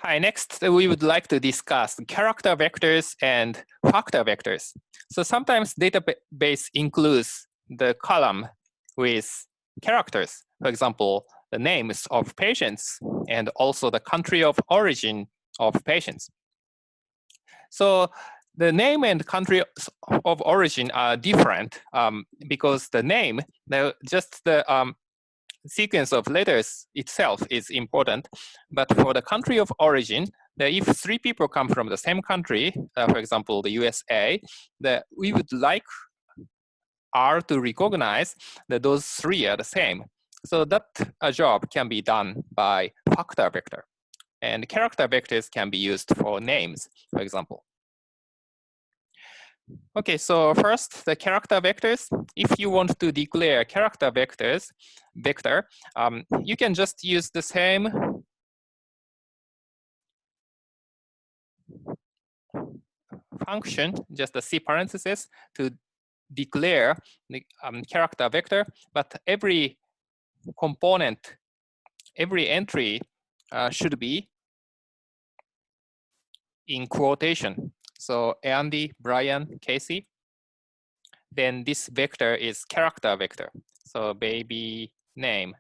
Hi, next we would like to discuss character vectors and factor vectors. So sometimes database includes the column with characters, for example, the names of patients and also the country of origin of patients. So the name and country of origin are different because the name, just the sequence of letters itself is important, but for the country of origin, if three people come from the same country, for example, the USA, we would like R to recognize that those three are the same. So that job can be done by factor vector. And character vectors can be used for names, for example. Okay, so first, the character vectors. If you want to declare character vector, you can just use the same function, just a C parenthesis, to declare the character vector, but every component, every entry should be in quotation. So Andy, Brian, Casey, then this vector is character vector. So baby name.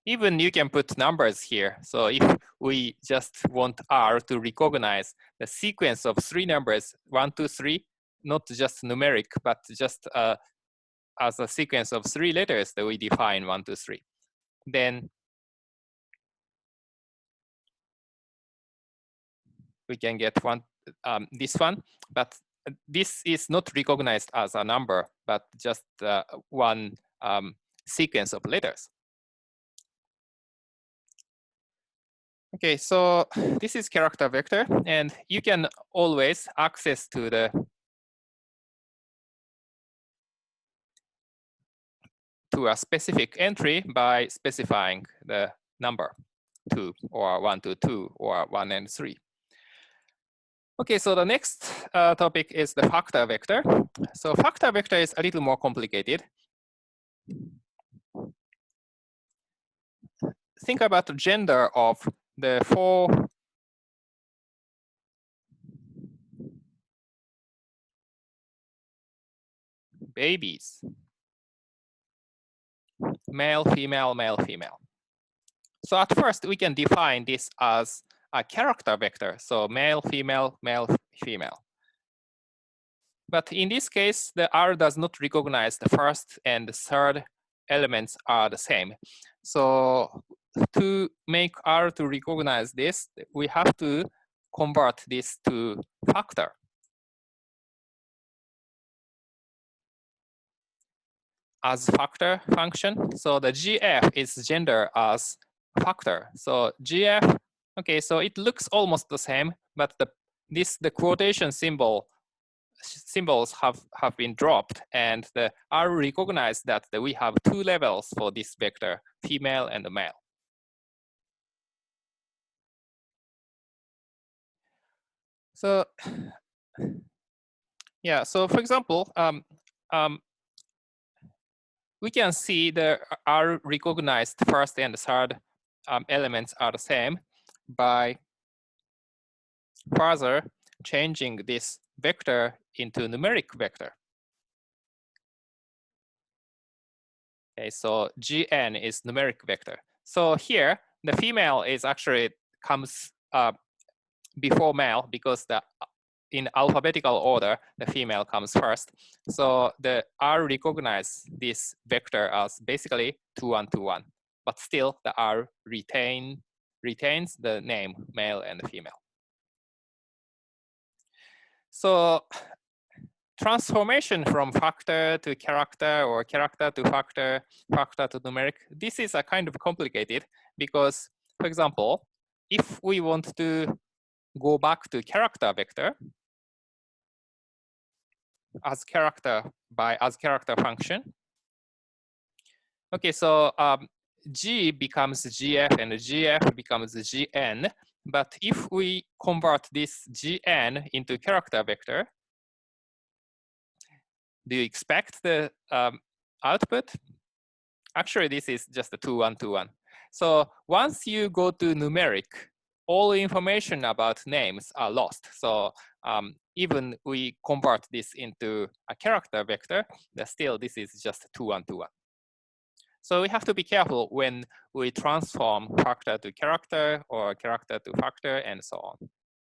Even you can put numbers here. So if we just want R to recognize the sequence of three numbers, 1, 2, 3, not just numeric, but just as a sequence of three letters that we define 1, 2, 3. Then we can get this one, but this is not recognized as a number, but just one sequence of letters. Okay, so this is character vector, and you can always access to a specific entry by specifying the number 2 or 1 to 2 or 1 and 3. Okay, so the next topic is the factor vector. So factor vector is a little more complicated. Think about the gender of the 4 babies. Male, female, male, female. So at first, we can define this as a character vector. So male, female, male, female. But in this case, the R does not recognize the first and the third elements are the same. So to make R to recognize this, we have to convert this to factor. As factor function. So the GF is gender as factor. So GF, okay, so it looks almost the same, but the quotation symbols have been dropped, and the R recognized that we have 2 levels for this vector, female and male. So yeah, so for example, we can see the R recognized first and third elements are the same by further changing this vector into numeric vector. Okay, so Gn is numeric vector. So here, the female is actually comes before male because in alphabetical order, the female comes first. So the R recognize this vector as basically 2, 1, 2, 1, but still the R retains the name male and female. So transformation from factor to character or character to factor, factor to numeric, this is a kind of complicated because, for example, if we want to go back to character vector as character function. Okay, so G becomes GF and GF becomes GN. But if we convert this GN into character vector, do you expect the output? Actually, this is just a 2, 1, 2, 1. So once you go to numeric, all information about names are lost. So even we convert this into a character vector, still this is just 2, 1, 2, 1. So we have to be careful when we transform factor to character or character to factor and so on.